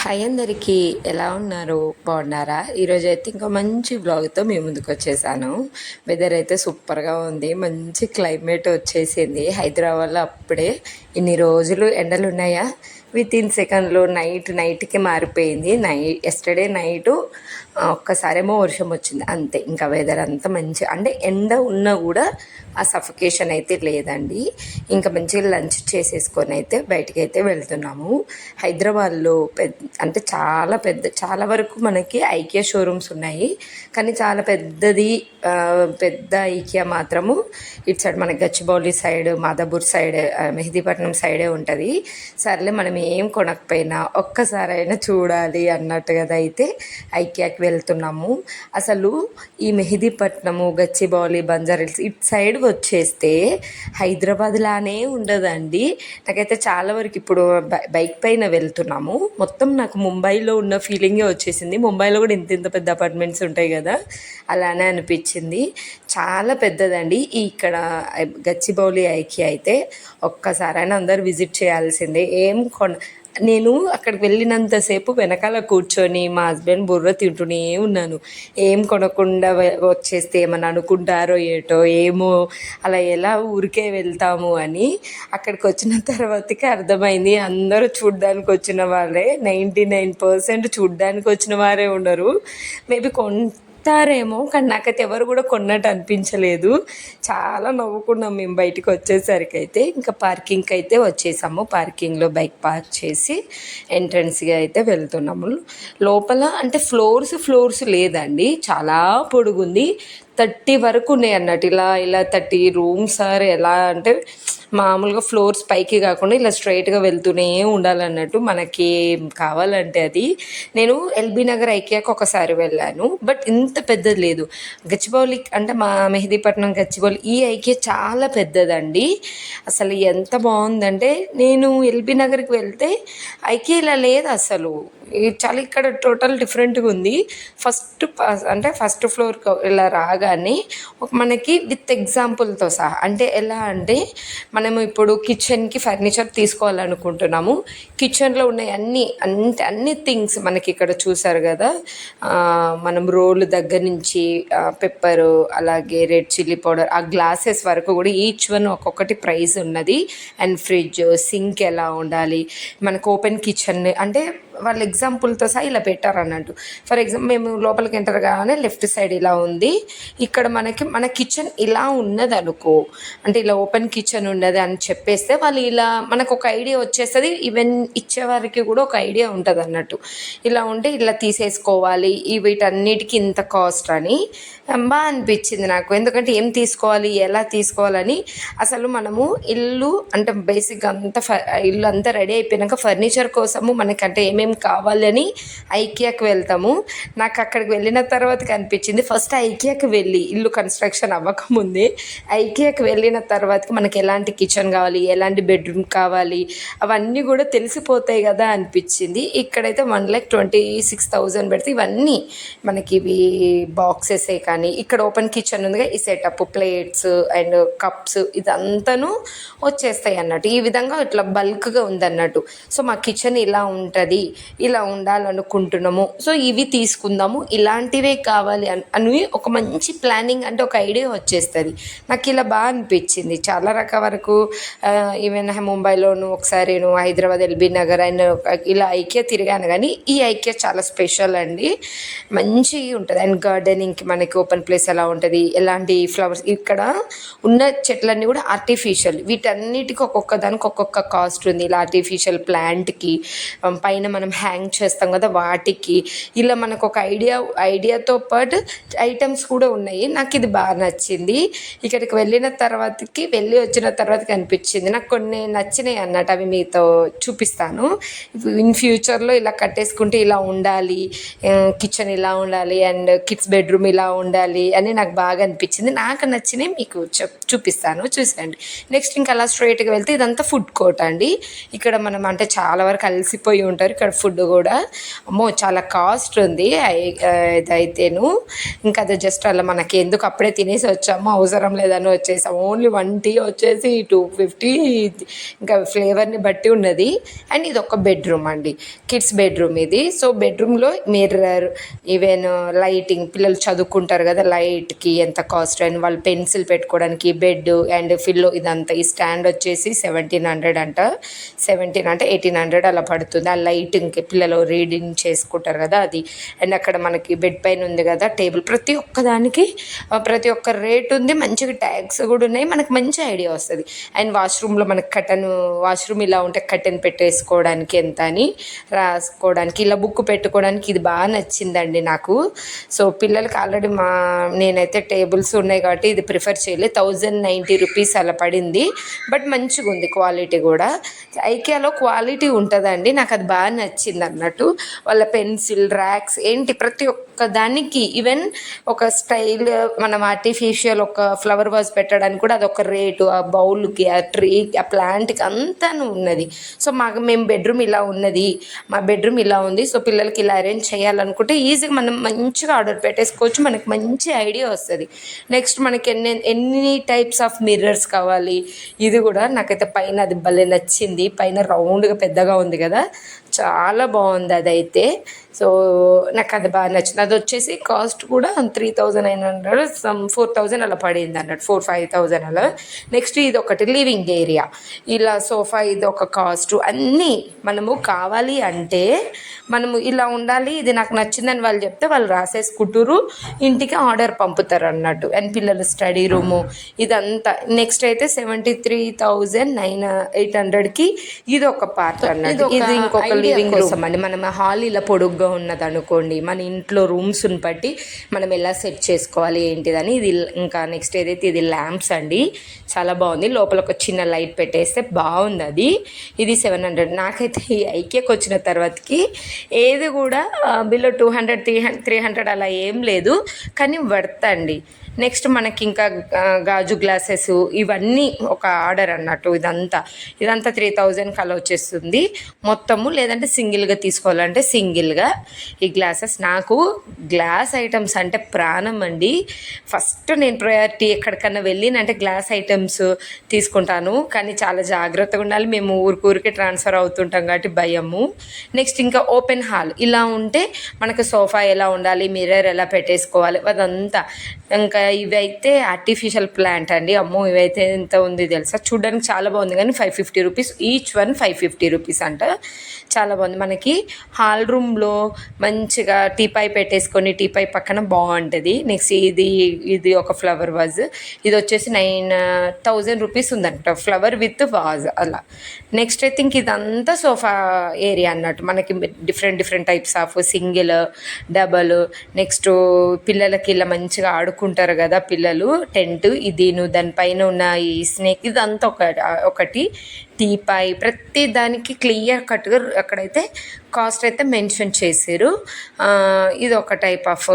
Hi అందరికీ, ఎలా ఉన్నారు? బాగున్నారా? ఈరోజు అయితే ఇంకా మంచి బ్లాగ్తో మీ ముందుకు వచ్చేసాను. వెదర్ అయితే సూపర్గా ఉంది, మంచి క్లైమేట్ వచ్చేసింది. హైదరాబాద్లో అప్పుడే ఇన్ని రోజులు ఎండలు ఉన్నాయా, విత్ ఇన్ సెకండ్లో నైట్కి మారిపోయింది. ఎస్టర్డే నైటు ఒక్కసారేమో వర్షం వచ్చింది, అంతే. ఇంకా వెదర్ అంతా మంచి, అంటే ఎండ ఉన్నా కూడా ఆ సఫికేషన్ అయితే లేదండి. ఇంకా మంచిగా లంచ్ చేసేసుకొని అయితే బయటికి అయితే వెళ్తున్నాము. హైదరాబాద్లో అంటే చాలా వరకు మనకి ఐకియా షోరూమ్స్ ఉన్నాయి, కానీ చాలా పెద్ద ఐకియా మాత్రము ఇటు సైడ్ మనకి గచ్చిబౌలి సైడ్, మాదాపూర్ సైడ్, మెహదీపట్నం సైడే ఉంటుంది. సర్లే మనం ఏం కొనకపోయినా ఒక్కసారైనా చూడాలి అన్నట్టుగా అయితే ఐకియాకి వెళ్తున్నాము. అసలు ఈ మెహదీపట్నము, గచ్చిబౌలి, బంజారాహిల్స్ ఇటు సైడ్ వచ్చేస్తే హైదరాబాద్ లానే ఉండదండి. నాకైతే చాలా వరకు ఇప్పుడు బైక్ పైన వెళ్తున్నాము, మొత్తం నాకు ముంబైలో ఉన్న ఫీలింగే వచ్చేసింది. ముంబైలో కూడా ఇంత పెద్ద అపార్ట్మెంట్స్ ఉంటాయి కదా, అలానే అనిపించింది. చాలా పెద్దదండి ఇక్కడ గచ్చిబౌలి ఐకియా అయితే. ఒక్కసారైనా అందరూ విజిట్ చేయాల్సిందే. నేను అక్కడికి వెళ్ళినంతసేపు వెనకాల కూర్చొని మా హస్బెండ్ బుర్ర తింటూనే ఉన్నాను. ఏం కొనకుండా వచ్చేస్తే ఏమని అనుకుంటారో ఏటో ఏమో, అలా ఎలా ఊరికే వెళ్తాము అని. అక్కడికి వచ్చిన తర్వాతకి అర్థమైంది, అందరూ చూడ్డానికి వచ్చిన వాళ్ళే, 99% చూడ్డానికి వచ్చిన వారే ఉండరు. మేబీ కొంటారేమో, కానీ నాకైతే ఎవరు కూడా కొన్నట్టు అనిపించలేదు. చాలా నవ్వుకున్నాం మేము బయటికి వచ్చేసరికి. అయితే ఇంకా పార్కింగ్కి అయితే వచ్చేసాము. పార్కింగ్లో బైక్ పార్క్ చేసి ఎంట్రన్స్గా అయితే వెళ్తున్నాము. లోపల అంటే ఫ్లోర్స్ లేదండి, చాలా పొడుగుంది. 30 వరకు ఉన్నాయి అన్నట్టు. ఇలా 30 రూమ్స్ ఆర్ ఎలా అంటే మామూలుగా ఫ్లోర్స్ పైకి కాకుండా ఇలా స్ట్రైట్గా వెళ్తూనే ఉండాలన్నట్టు, మనకి కావాలంటే అది. నేను ఎల్బీ నగర్ ఐకియాకి ఒకసారి వెళ్ళాను, బట్ ఇంత పెద్దది లేదు. గచ్చిబౌలి అంటే మా మెహదీపట్నం గచ్చిబౌలి ఈ ఐకియా చాలా పెద్దదండి. అసలు ఎంత బాగుందంటే, నేను ఎల్బీ నగర్కి వెళ్తే ఐకియా ఇలా లేదు అసలు. చాలా ఇక్కడ టోటల్ డిఫరెంట్గా ఉంది. ఫస్ట్ ఫ్లోర్కి ఇలా రాగానే మనకి విత్ ఎగ్జాంపుల్తో సహా, అంటే ఎలా అంటే మనము ఇప్పుడు కిచెన్కి ఫర్నిచర్ తీసుకోవాలనుకుంటున్నాము. కిచెన్లో ఉన్న అన్ని థింగ్స్ మనకి ఇక్కడ చూసారు కదా. మనం రోలు దగ్గర నుంచి పెప్పరు, అలాగే రెడ్ చిల్లీ పౌడర్, ఆ గ్లాసెస్ వరకు కూడా ఈచ్ వన్ ఒక్కొక్కటి ప్రైస్ ఉన్నది. అండ్ ఫ్రిడ్జ్, సింక్ ఎలా ఉండాలి, మనకు ఓపెన్ కిచెన్ అంటే వాళ్ళ ఎగ్జాంపుల్తో సహా ఇలా పెట్టారు అన్నట్టు. ఫర్ ఎగ్జాంపుల్ మేము లోపలికి ఎంటర్ కాగానే లెఫ్ట్ సైడ్ ఇలా ఉంది, ఇక్కడ మన కిచెన్ ఇలా ఉన్నది అనుకో, అంటే ఇలా ఓపెన్ కిచెన్ ఉన్నది అని చెప్పేస్తే వాళ్ళు ఇలా మనకు ఒక ఐడియా వచ్చేస్తుంది. ఈవెన్ ఇచ్చేవారికి కూడా ఒక ఐడియా ఉంటుంది అన్నట్టు. ఇలా ఉంటే ఇలా తీసేసుకోవాలి, వీటన్నిటికీ ఇంత కాస్ట్ అని. బాగా అనిపించింది నాకు, ఎందుకంటే ఏం తీసుకోవాలి, ఎలా తీసుకోవాలని. అసలు మనము ఇల్లు అంటే బేసిక్గా ఇల్లు అంతా రెడీ అయిపోయినాక ఫర్నిచర్ కోసము మనకంటే ఏమేమి కావాలని ఐకియాకి వెళ్తాము. నాకు అక్కడికి వెళ్ళిన తర్వాత కనిపించింది, ఫస్ట్ ఐకియాకి వెళ్ళి ఇల్లు కన్స్ట్రక్షన్ అవ్వకముందే ఐకియాకి వెళ్ళిన తర్వాతకి మనకి ఎలాంటి కిచెన్ కావాలి, ఎలాంటి బెడ్రూమ్ కావాలి, అవన్నీ కూడా తెలిసిపోతాయి కదా అనిపించింది. ఇక్కడైతే 1,26,000 పెడితే ఇవన్నీ మనకి ఇవి బాక్సెసే. కానీ ఇక్కడ ఓపెన్ కిచెన్ ఉందిగా, ఈ సెటప్, ప్లేట్స్ అండ్ కప్స్ ఇదంతాను వచ్చేస్తాయి అన్నట్టు. ఈ విధంగా ఇట్లా బల్క్గా ఉందన్నట్టు. సో మా కిచెన్ ఇలా ఉంటుంది, ఇలా ఉండాలనుకుంటున్నాము, సో ఇవి తీసుకుందాము, ఇలాంటివే కావాలి అని ఒక మంచి ప్లానింగ్, అంటే ఒక ఐడియా వచ్చేస్తుంది. నాకు ఇలా బాగా అనిపించింది. చాలా రకాల వరకు ఈవెన్ ముంబైలోను ఒకసారి హైదరాబాద్ ఎల్బీ నగర్ అండ్ ఇలా ఐకియా తిరిగాను, కానీ ఈ ఐకియా చాలా స్పెషల్ అండి, మంచిగా ఉంటుంది. అండ్ గార్డెనింగ్కి మనకి ఓపెన్ ప్లేస్ ఎలా ఉంటుంది, ఎలాంటి ఫ్లవర్స్, ఇక్కడ ఉన్న చెట్లన్నీ కూడా ఆర్టిఫిషియల్, వీటన్నిటికీ ఒక్కొక్క దానికి ఒక్కొక్క కాస్ట్ ఉంది. ఇలా ఆర్టిఫిషియల్ ప్లాంట్కి పైన మనం హ్యాంగ్ చేస్తాం కదా వాటికి, ఇలా మనకు ఒక ఐడియాతో పాటు ఐటమ్స్ కూడా ఉన్నాయి. నాకు ఇది బాగా నచ్చింది. ఇక్కడికి వెళ్ళి వచ్చిన తర్వాతకి అనిపించింది నాకు కొన్ని నచ్చినాయి అన్నట్టు, అవి మీతో చూపిస్తాను. ఇన్ ఫ్యూచర్లో ఇలా కట్టేసుకుంటే ఇలా ఉండాలి, కిచెన్ ఇలా ఉండాలి అండ్ కిడ్స్ బెడ్రూమ్ ఇలా ఉండాలి అని నాకు బాగా అనిపించింది. నాకు నచ్చినవి మీకు చూపిస్తాను, చూసేయండి. నెక్స్ట్ ఇంకా అలా స్ట్రైట్గా వెళ్తే ఇదంతా ఫుడ్ కోర్ట్ అండి. ఇక్కడ మనం అంటే చాలా వరకు అలసిపోయి ఉంటారు. ఇక్కడ ఫుడ్ కూడా చాలా కాస్ట్ ఉంది ఇదైతేను. ఇంకా అది జస్ట్ అలా మనకి ఎందుకు అప్పుడే తినేసి వచ్చాము, అవసరం లేదని వచ్చేసాము. ఓన్లీ 1 టీ వచ్చేసి 250, ఇంకా ఫ్లేవర్ని బట్టి ఉన్నది. అండ్ ఇది ఒక బెడ్రూమ్ అండి, కిడ్స్ బెడ్రూమ్ ఇది. సో బెడ్రూమ్లో మిర్రర్, ఈవెన్ లైటింగ్, పిల్లలు చదువుకుంటారు కదా, లైట్కి ఎంత కాస్ట్, అండ్ వాళ్ళు పెన్సిల్ పెట్టుకోవడానికి బెడ్ అండ్ ఫిల్లో ఇదంతా. ఈ స్టాండ్ వచ్చేసి 1700 అంట, 17 అంటే 1800 అలా పడుతుంది. ఆ లైటింగ్కి పిల్లలు రీడింగ్ చేసుకుంటారు కదా అది. అండ్ అక్కడ మనకి బెడ్ పైన ఉంది కదా టేబుల్, ప్రతి ఒక్కదానికి ప్రతి ఒక్క రేట్ ఉంది, మంచిగా ట్యాగ్స్ కూడా ఉన్నాయి, మనకు మంచి ఐడియా వస్తుంది. అండ్ వాష్రూమ్లో మనకి వాష్రూమ్ ఇలా ఉంటే కర్టెన్ పెట్టేసుకోవడానికి ఎంత అని రాసుకోవడానికి, ఇలా బుక్ పెట్టుకోవడానికి ఇది బాగా నచ్చిందండి నాకు. సో పిల్లలకి ఆల్రెడీ నేనైతే టేబుల్స్ ఉన్నాయి కాబట్టి ఇది ప్రిఫర్ చేయలేదు. 1090 రూపీస్ అలా పడింది. బట్ మంచిగా ఉంది క్వాలిటీ కూడా. ఐకియాలో క్వాలిటీ ఉంటుందండి, నాకు అది బాగా నచ్చింది అన్నట్టు. వాళ్ళ పెన్సిల్ ర్యాక్స్ ఏంటి ప్రతి ఒక్క దానికి, ఈవెన్ ఒక స్టైల్ మనం ఆర్టిఫిషియల్ ఒక ఫ్లవర్ వాజ్ పెట్టడానికి కూడా అదొక రేటు, ఆ బౌల్కి, ఆ ట్రీ, ఆ ప్లాంట్కి అంతా ఉన్నది. సో మేము బెడ్రూమ్ ఇలా ఉన్నది, మా బెడ్రూమ్ ఇలా ఉంది, సో పిల్లలకి ఇలా అరేంజ్ చేయాలనుకుంటే ఈజీగా మనం మంచిగా ఆర్డర్ పెట్టేసుకోవచ్చు, మనకి మంచి ఐడియా వస్తుంది. నెక్స్ట్ మనకి ఎన్ని టైప్స్ ఆఫ్ మిర్రర్స్ కావాలి. ఇది కూడా నాకైతే పైన అది భలే నచ్చింది, పైన రౌండ్గా పెద్దగా ఉంది కదా, చాలా బాగుంది అదైతే. సో నాకు అది బాగా నచ్చింది. అది వచ్చేసి కాస్ట్ కూడా 3900, 4000 అలా పడింది అన్నట్టు, 4-5,000 అలా. నెక్స్ట్ ఇది ఒకటి లివింగ్ ఏరియా, ఇలా సోఫా, ఇది ఒక కాస్ట్. అన్నీ మనము కావాలి అంటే మనము ఇలా ఉండాలి, ఇది నాకు నచ్చిందని వాళ్ళు చెప్తే వాళ్ళు రాసేసుకుంటారు, ఇంటికి ఆర్డర్ పంపుతారు అన్నట్టు. అండ్ పిల్లలు స్టడీ రూము ఇదంతా. నెక్స్ట్ అయితే 73,800కి ఇది ఒక పార్ట్ అన్నట్టు. ఇది ఇంకొక లివింగ్ రూమ్ అండి. మనం హాల్ ఇలా పొడుగ్గా ఉన్నది అనుకోండి, మన ఇంట్లో రూమ్స్ని బట్టి మనం ఎలా సెట్ చేసుకోవాలి ఏంటిదని. ఇది ఇంకా నెక్స్ట్ ఏదైతే ఇది ల్యాంప్స్ అండి, చాలా బాగుంది. లోపల ఒక చిన్న లైట్ పెట్టేస్తే బాగుంది అది. ఇది 700. నాకైతే ఈ ఐకియాకి వచ్చిన తర్వాతకి ఏది కూడా బిలో 200, 300 అలా ఏం లేదు, కానీ వర్త్ అండి. నెక్స్ట్ మనకి ఇంకా గాజు గ్లాసెస్ ఇవన్నీ ఒక ఆర్డర్ అన్నట్టు. ఇదంతా 3000 అలా వచ్చేస్తుంది మొత్తము. లేదంటే సింగిల్గా తీసుకోవాలంటే సింగిల్గా ఈ గ్లాసెస్. నాకు గ్లాస్ ఐటమ్స్ అంటే ప్రాణం అండి. ఫస్ట్ నేను ప్రయారిటీ ఎక్కడికన్నా వెళ్ళినంటే గ్లాస్ ఐటమ్స్ తీసుకుంటాను, కానీ చాలా జాగ్రత్తగా ఉండాలి. మేము ఊరికే ట్రాన్స్ఫర్ అవుతుంటాం కాబట్టి భయము. నెక్స్ట్ ఇంకా ఓపెన్ హాల్ ఇలా ఉంటే మనకు సోఫా ఎలా ఉండాలి, మిర్రర్ ఎలా పెట్టేసుకోవాలి అదంతా. ఇంకా ఇవైతే ఆర్టిఫిషియల్ ప్లాంట్ అండి, అమ్మో ఇవైతే ఎంత ఉంది తెలుసా, చూడడానికి చాలా బాగుంది, కానీ 550 రూపీస్ ఈచ్ వన్, 550 రూపీస్ అంట. చాలా బాగుంది. మనకి హాల్ రూమ్లో మంచిగా టీపాయ్ పెట్టేసుకొని టీపాయ్ పక్కన బాగుంటుంది. నెక్స్ట్ ఇది ఒక ఫ్లవర్ వాజ్, ఇది వచ్చేసి 9000 రూపీస్ ఉందంట, ఫ్లవర్ విత్ వాజ్ అలా. నెక్స్ట్ ఐ థింక్ ఇదంతా సోఫా ఏరియా అన్నట్టు. మనకి different types of single, double. Next పిల్లలకి ఇలా మంచిగా ఆడుకుంటారు కదా పిల్లలు, టెంట్, ఇది దానిపైన ఉన్న ఈ స్నేక్, ఇదంతా ఒకటి. టీపాయ్ ప్రతి దానికి క్లియర్ కట్గా అక్కడైతే కాస్ట్ అయితే మెన్షన్ చేశారు. ఇది ఒక టైప్ ఆఫ్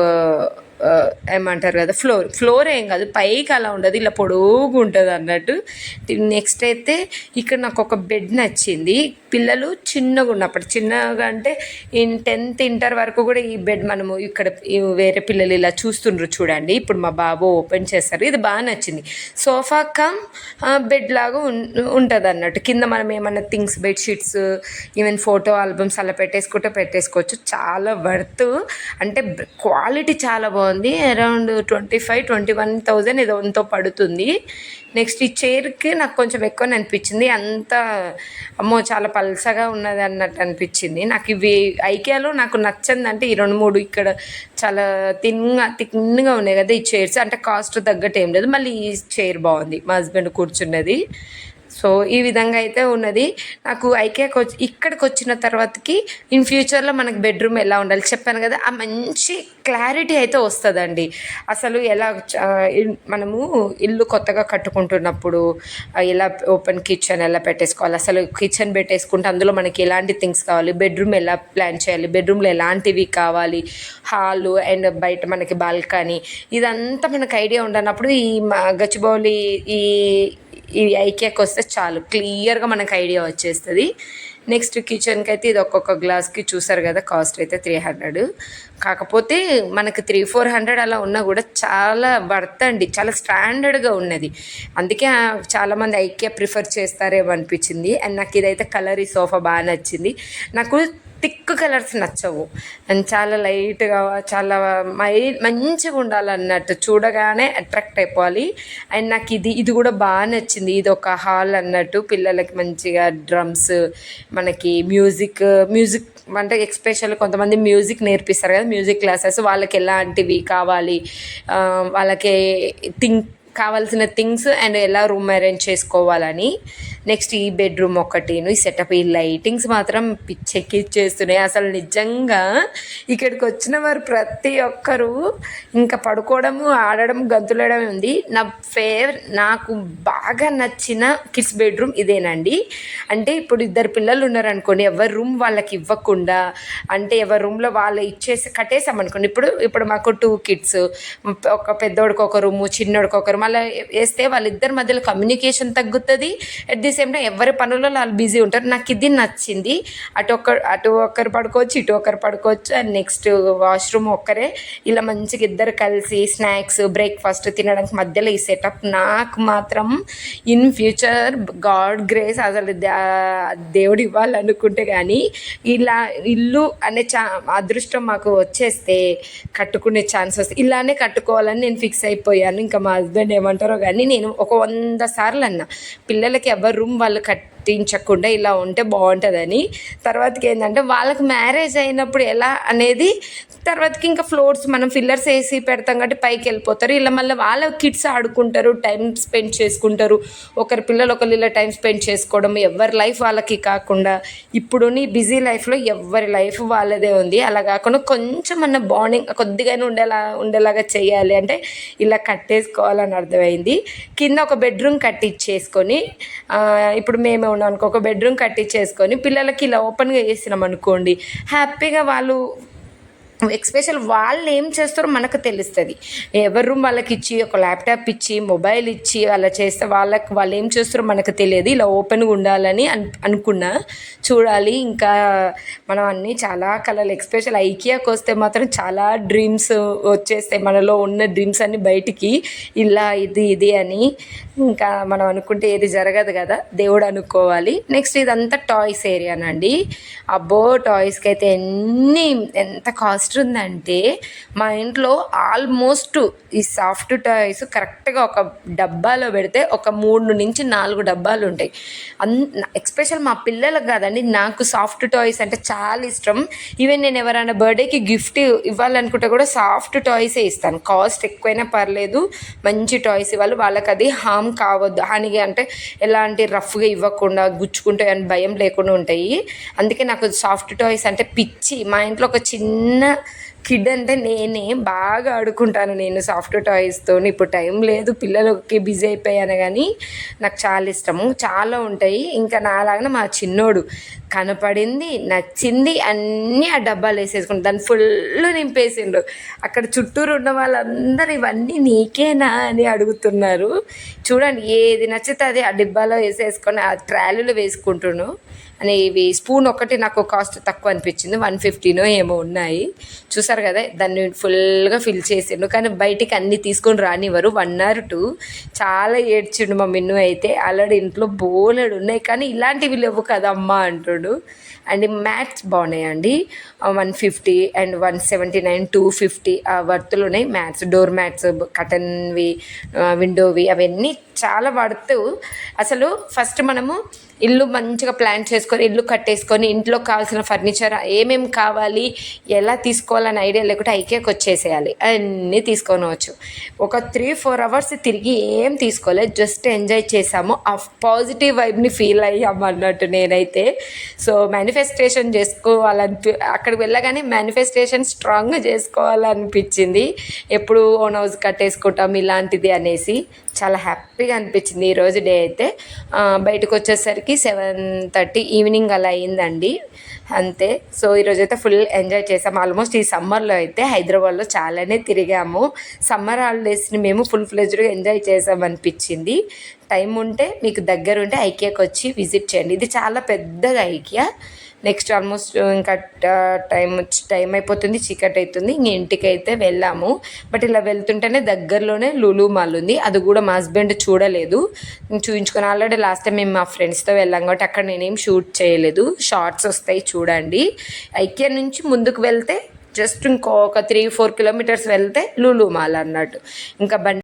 ఏమంటారు కదా, ఫ్లోర్ ఏం కాదు, పైకి అలా ఉండదు, ఇలా పొడుగు ఉంటుంది అన్నట్టు. నెక్స్ట్ అయితే ఇక్కడ నాకు ఒక బెడ్ నచ్చింది. పిల్లలు చిన్నగా ఉన్నప్పుడు, చిన్నగా అంటే 10th ఇంటర్ వరకు కూడా ఈ బెడ్ మనము ఇక్కడ వేరే పిల్లలు ఇలా చూస్తుండ్రు చూడండి, ఇప్పుడు మా బాబు ఓపెన్ చేస్తారు. ఇది బాగా నచ్చింది. సోఫా కమ్ బెడ్ లాగా ఉంటుంది అన్నట్టు. కింద మనం ఏమన్నా things, bedsheets, even photo albums అలా పెట్టేసుకోవచ్చు. చాలా వర్త్, అంటే క్వాలిటీ చాలా బాగుంది. అరౌండ్ 25-21,000 ఏదో ఎంతో పడుతుంది. నెక్స్ట్ ఈ చైర్కి నాకు కొంచెం ఎక్కువ అనిపించింది, అంత అమ్మో చాలా పల్సగా ఉన్నది అన్నట్టు అనిపించింది నాకు. ఇవి ఐకియాలో నాకు నచ్చింది అంటే ఈ 2-3 ఇక్కడ చాలా థిన్గా ఉన్నాయి కదా ఈ చైర్స్, అంటే కాస్ట్ తగ్గట్టు ఏం లేదు. మళ్ళీ ఈ చైర్ బాగుంది, మా హస్బెండ్ కూర్చున్నది. సో ఈ విధంగా అయితే ఉన్నది. నాకు ఐకియాకి ఇక్కడికి వచ్చిన తర్వాతకి ఇన్ ఫ్యూచర్లో మనకు బెడ్రూమ్ ఎలా ఉండాలి చెప్పాను కదా, ఆ మంచి క్లారిటీ అయితే వస్తుందండి. అసలు ఎలా మనము ఇల్లు కొత్తగా కట్టుకుంటున్నప్పుడు ఎలా ఓపెన్ కిచెన్ ఎలా పెట్టేసుకోవాలి, అసలు కిచెన్ పెట్టేసుకుంటే అందులో మనకి ఎలాంటి థింగ్స్ కావాలి, బెడ్రూమ్ ఎలా ప్లాన్ చేయాలి, బెడ్రూమ్లో ఎలాంటివి కావాలి, హాలు అండ్ బయట మనకి బాల్కనీ, ఇదంతా మనకు ఐడియా ఉండనప్పుడు ఈ గచ్చిబౌలి ఈ ఐకియాకి వస్తే చాలు, క్లియర్గా మనకు ఐడియా వచ్చేస్తుంది. నెక్స్ట్ కిచెన్కి అయితే ఇది ఒక్కొక్క గ్లాస్కి చూసారు కదా, కాస్ట్ అయితే 300. కాకపోతే మనకి 300-400 అలా ఉన్నా కూడా చాలా వర్త్ అండి, చాలా స్టాండర్డ్గా ఉన్నది. అందుకే చాలామంది ఐకియా ప్రిఫర్ చేస్తారేమో అనిపించింది. అండ్ నాకు ఇదైతే కలర్ ఈ సోఫా బాగా నచ్చింది. నాకు థిక్ కలర్స్ నచ్చవు, అండ్ చాలా లైట్గా చాలా మంచిగా ఉండాలన్నట్టు, చూడగానే అట్రాక్ట్ అయిపోవాలి. అండ్ నాకు ఇది కూడా బాగా నచ్చింది. ఇది ఒక హాల్ అన్నట్టు, పిల్లలకి మంచిగా డ్రమ్స్, మనకి మ్యూజిక్ అంటే ఎక్స్పెషల్ కొంతమంది మ్యూజిక్ నేర్పిస్తారు కదా, మ్యూజిక్ క్లాసెస్, వాళ్ళకి ఎలాంటివి కావాలి, వాళ్ళకి కావాల్సిన థింగ్స్ అండ్ ఎలా రూమ్ అరేంజ్ చేసుకోవాలని. నెక్స్ట్ ఈ బెడ్రూమ్ ఒకటిను, ఈ సెటప్, ఈ లైటింగ్స్ మాత్రం పిచ్చెక్కిచ్చేస్తున్నాయి అసలు. నిజంగా ఇక్కడికి వచ్చిన వారు ప్రతి ఒక్కరూ ఇంకా పడుకోవడము, ఆడడం, గంతులేయడం ఉంది. నాకు బాగా నచ్చిన కిడ్స్ బెడ్రూమ్ ఇదేనండి. అంటే ఇప్పుడు 2 పిల్లలు ఉన్నారనుకోండి, ఎవరి రూమ్ వాళ్ళకి ఇవ్వకుండా, అంటే ఎవరి రూమ్లో వాళ్ళు ఇచ్చేసి కట్టేసామనుకోండి. ఇప్పుడు మాకు 2 కిడ్స్, ఒక పెద్దోడికి ఒక రూము, చిన్నోడికి ఒక రూమ్, అలా వేస్తే వాళ్ళిద్దరి మధ్యలో కమ్యూనికేషన్ తగ్గుతుంది. అట్ ది సేమ్ టైం ఎవరి పనుల్లో వాళ్ళు బిజీ ఉంటారు. నాకు ఇది నచ్చింది. అటు ఒక్కరు పడుకోవచ్చు, ఇటు ఒకరు పడుకోవచ్చు. అండ్ నెక్స్ట్ వాష్రూమ్ ఒక్కరే, ఇలా మంచిగా ఇద్దరు కలిసి స్నాక్స్, బ్రేక్ఫాస్ట్ తినడానికి మధ్యలో ఈ సెటప్ నాకు మాత్రం ఇన్ ఫ్యూచర్ గాడ్ గ్రేస్, అసలు దేవుడు ఇవ్వాలనుకుంటే కానీ ఇలా ఇల్లు అనే అదృష్టం మాకు వచ్చేస్తే కట్టుకునే ఛాన్స్ వస్తుంది. ఇలానే కట్టుకోవాలని నేను ఫిక్స్ అయిపోయాను. ఇంకా మా హస్బెండ్ ఏమంటారో కానీ నేను ఒక 100 సార్లు అన్నా, పిల్లలకి ఎవరి రూమ్ వాళ్ళు కట్టించకుండా ఇలా ఉంటే బాగుంటుందని. తర్వాతకి ఏంటంటే వాళ్ళకి మ్యారేజ్ అయినప్పుడు ఎలా అనేది, తర్వాతకి ఇంకా ఫ్లోర్స్ మనం ఫిల్లర్స్ వేసి పెడతాం కాబట్టి పైకి వెళ్ళిపోతారు. ఇలా మళ్ళీ వాళ్ళ కిడ్స్ ఆడుకుంటారు, టైం స్పెండ్ చేసుకుంటారు. ఒకరి పిల్లలు ఒకరు ఇలా టైం స్పెండ్ చేసుకోవడం, ఎవరి లైఫ్ వాళ్ళకి కాకుండా, ఇప్పుడుని బిజీ లైఫ్లో ఎవరి లైఫ్ వాళ్ళదే ఉంది. అలా కాకుండా కొంచెం మన బాండింగ్ కొద్దిగానే ఉండేలాగా చేయాలి అంటే ఇలా కట్టేసుకోవాలని అర్థమైంది. కింద ఒక బెడ్రూమ్ కట్టించేసుకొని, ఇప్పుడు మేమే ఉన్నాం అనుకో, ఒక బెడ్రూమ్ కట్టించేసుకొని పిల్లలకి ఇలా ఓపెన్గా చేసినాం అనుకోండి, హ్యాపీగా వాళ్ళు ఎక్స్పెషల్ వాళ్ళు ఏం చేస్తారో మనకు తెలుస్తుంది. ఎవరి రూమ్ వాళ్ళకి ఇచ్చి, ఒక ల్యాప్టాప్ ఇచ్చి, మొబైల్ ఇచ్చి అలా చేస్తే వాళ్ళు ఏం చేస్తారో మనకు తెలియదు. ఇలా ఓపెన్గా ఉండాలని అనుకున్నా. చూడాలి ఇంకా మనం అన్నీ చాలా కలర్లు, ఎక్స్పెషల్ ఐకియాకి వస్తే మాత్రం చాలా డ్రీమ్స్ వచ్చేస్తాయి. మనలో ఉన్న డ్రీమ్స్ అన్నీ బయటికి, ఇలా ఇది అని. ఇంకా మనం అనుకుంటే ఏది జరగదు కదా, దేవుడు అనుకోవాలి. నెక్స్ట్ ఇదంతా టాయ్స్ ఏరియానండి. అబ్బో, టాయ్స్కి అయితే ఎంత కాస్ట్ ఉందంటే, మా ఇంట్లో ఆల్మోస్ట్ ఈ సాఫ్ట్ టాయ్స్ కరెక్ట్గా ఒక డబ్బాలో పెడితే ఒక 3 నుంచి 4 డబ్బాలు ఉంటాయి. ఎక్స్పెషల్ మా పిల్లలకు కాదండి, నాకు సాఫ్ట్ టాయ్స్ అంటే చాలా ఇష్టం. ఈవెన్ నేను ఎవరైనా బర్త్డేకి గిఫ్ట్ ఇవ్వాలనుకుంటే కూడా సాఫ్ట్ టాయ్సే ఇస్తాను. కాస్ట్ ఎక్కువైనా పర్లేదు, మంచి టాయ్స్ ఇవ్వాలి. వాళ్ళకి అది హామ్ కావద్దు, హానిగా అంటే ఎలాంటి రఫ్గా ఇవ్వకుండా, గుచ్చుకుంటాయి అని భయం లేకుండా ఉంటాయి. అందుకే నాకు సాఫ్ట్ టాయ్స్ అంటే పిచ్చి. మా ఇంట్లో ఒక చిన్న కిడ్ అంటే నేనే బాగా ఆడుకుంటాను నేను సాఫ్ట్ టాయ్స్తో. ఇప్పుడు టైం లేదు, పిల్లలకి బిజీ అయిపోయాను, కానీ నాకు చాలా ఇష్టము. చాలా ఉంటాయి. ఇంకా నాలాగానే మా చిన్నోడు కనపడింది, నచ్చింది అన్నీ ఆ డబ్బాలు వేసేసుకుంటాను. దాన్ని ఫుల్ నింపేసిండు. అక్కడ చుట్టూరు ఉన్న వాళ్ళందరూ ఇవన్నీ నీకేనా అని అడుగుతున్నారు. చూడండి, ఏది నచ్చితే అది ఆ డబ్బాలో వేసేసుకొని ఆ ట్రాలీలో వేసుకుంటున్నాను. అని ఇవి స్పూన్ ఒకటి నాకు కాస్ట్ తక్కువ అనిపించింది, 150నో ఏమో ఉన్నాయి. చూసారు కదా, దాన్ని ఫుల్గా ఫిల్ చేసిండు. కానీ బయటికి అన్నీ తీసుకొని రానివ్వరు, 1 or 2. చాలా ఏడ్చిండు మా మిన్ను అయితే. ఆల్రెడీ ఇంట్లో బోలెడు ఉన్నాయి కానీ ఇలాంటివి లేవు కదా అమ్మ అంటుడు. అండ్ మ్యాట్స్ బాగున్నాయండి, 150 అండ్ 179, 250 ఆ వర్తులు ఉన్నాయి మ్యాట్స్. డోర్ మ్యాట్స్, కటన్వి, విండోవి, అవన్నీ చాలా వర్త్. అసలు ఫస్ట్ మనము ఇల్లు మంచిగా ప్లాన్ చేసుకొని, ఇల్లు కట్టేసుకొని, ఇంట్లో కావాల్సిన ఫర్నిచర్ ఏమేమి కావాలి, ఎలా తీసుకోవాలని ఐడియా లేకుంటే ఐకియాకి వచ్చేసేయాలి, అన్నీ తీసుకోవచ్చు. ఒక 3-4 hours తిరిగి ఏం తీసుకోలేదు, జస్ట్ ఎంజాయ్ చేసాము. ఆ పాజిటివ్ వైబ్ని ఫీల్ అయ్యాము అన్నట్టు నేనైతే. సో మేనిఫెస్టేషన్ అక్కడికి వెళ్ళగానే మేనిఫెస్టేషన్ స్ట్రాంగ్గా చేసుకోవాలనిపించింది. ఎప్పుడు ఓన్ హౌస్ కట్టేసుకుంటాం ఇలాంటిది అనేసి చాలా హ్యాపీగా అనిపించింది ఈరోజు డే అయితే. బయటకు వచ్చేసరికి 7:30 ఈవినింగ్ అలా అయిందండి, అంతే. సో ఈరోజు అయితే ఫుల్ ఎంజాయ్ చేసాము. ఆల్మోస్ట్ ఈ సమ్మర్లో అయితే హైదరాబాద్లో చాలానే తిరిగాము. సమ్మర్ హాలిడేస్ని మేము ఫుల్ ఫ్లెజ్డ్గా ఎంజాయ్ చేసామనిపించింది. టైం ఉంటే మీకు దగ్గర ఉంటే ఐకియాకి వచ్చి విజిట్ చేయండి. ఇది చాలా పెద్దది ఐకియా. నెక్స్ట్ ఆల్మోస్ట్ ఇంకా టైం అయిపోతుంది, చీకటి అవుతుంది. ఇంక ఇంటికైతే వెళ్ళాము. బట్ ఇలా వెళ్తుంటేనే దగ్గరలోనే లులు మాల్ ఉంది. అది కూడా మా హస్బెండ్ చూడలేదు, చూపించుకొని ఆల్రెడీ లాస్ట్ టైం మేము మా ఫ్రెండ్స్తో వెళ్ళాం కాబట్టి అక్కడ నేనేం షూట్ చేయలేదు. షార్ట్స్ వస్తాయి చూడండి. ఐకియా నుంచి ముందుకు వెళ్తే జస్ట్ ఇంకొక 3-4 కిలోమీటర్స్ వెళ్తే లులు మాల్ అన్నట్టు. ఇంకా